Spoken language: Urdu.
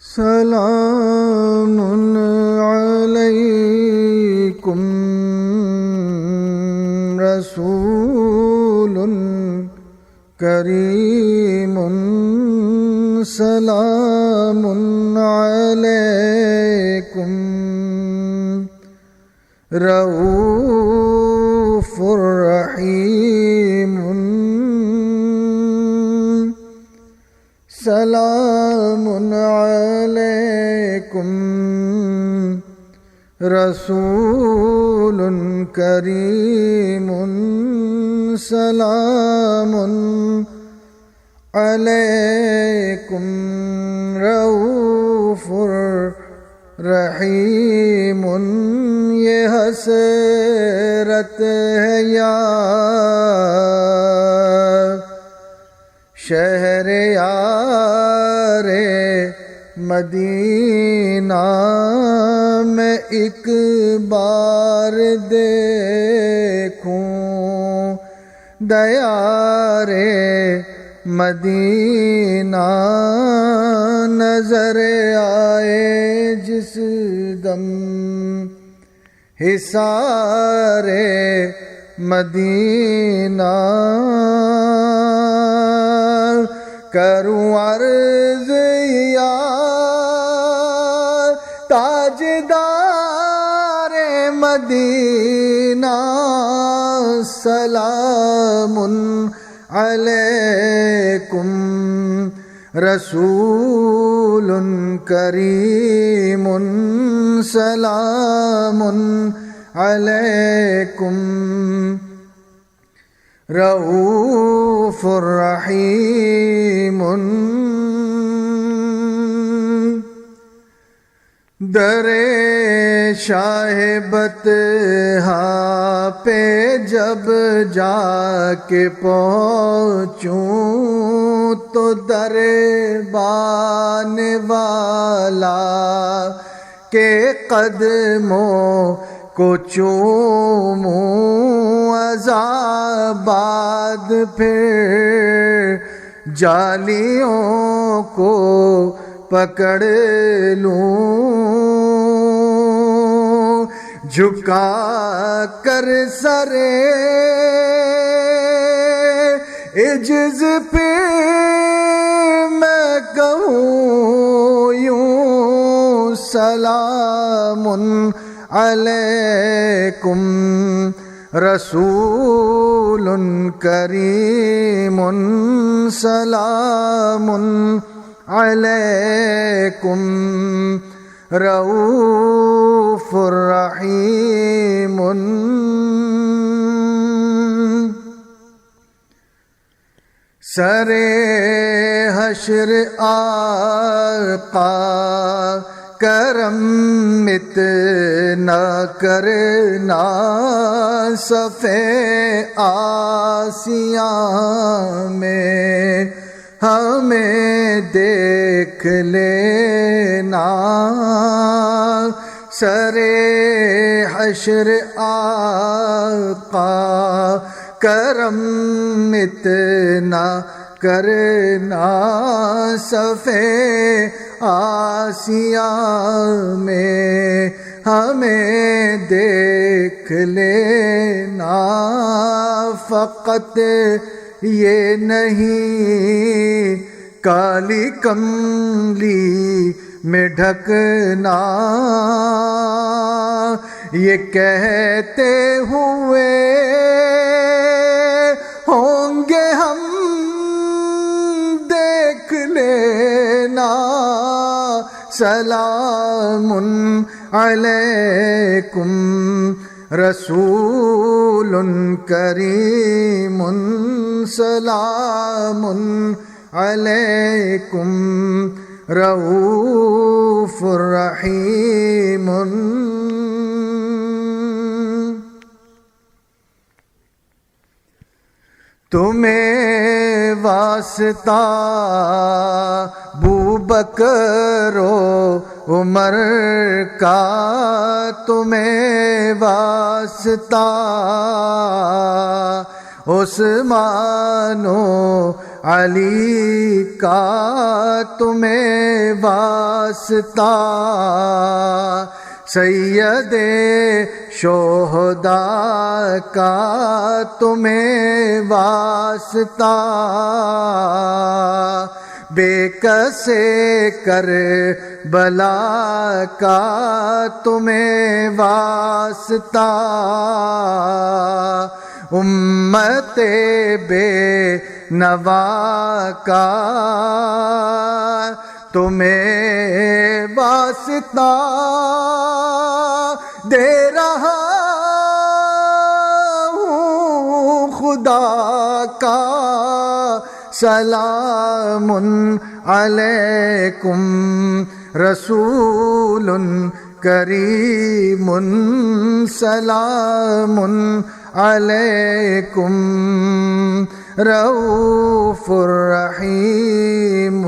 سلام علیکم رسول کریم سلام علیکم رؤوف رحیم سلام علیکم رسول کریم سلام علیکم رؤوف رحیم یہ حسرت ہے یا شہر یار مدینہ میں ایک بار دیکھوں دیار مدینہ نظر آئے جس دم حصار مدینہ کروں عرض یا تاجدار مدینہ سلام علیکم رسول کریم سلام علیکم رؤوف رحیم در شاہ بطحا پہ جب جا کے پہنچوں تو دربان والا کے قدموں کو چوموں بعد پھر جالیوں کو پکڑ لوں جھکا کر سرے عجز پہ میں کہوں یوں سلام علیکم رسول کریم سلام علیکم رؤوف رحیم سر حشر آقا کرم اتنا کرنا صفِ آسیاں میں ہمیں دیکھ لینا سر حشر آقا کرم اتنا کرنا صفِ آسیاں میں ہمیں دیکھ لینا فقط یہ نہیں کالی کملی میں ڈھکنا یہ کہتے ہوئے ہوں گے ہم دیکھ لینا سلام علیکم رسول کریم سلام علیکم رؤوف رحیم تمہیں واسطہ بکر و عمر کا تمہیں واسطہ عثمان و علی کا تمہیں واسطہ، سید شہداء کا تمہیں واسطہ، بے کسے کربلا کا تمہیں واسطہ، امت بے نوا کا تمہیں واسطہ، دے رہا ہوں خدا کا سلام علیکم، رسول کریم سلام علیکم، رؤوف رحیم۔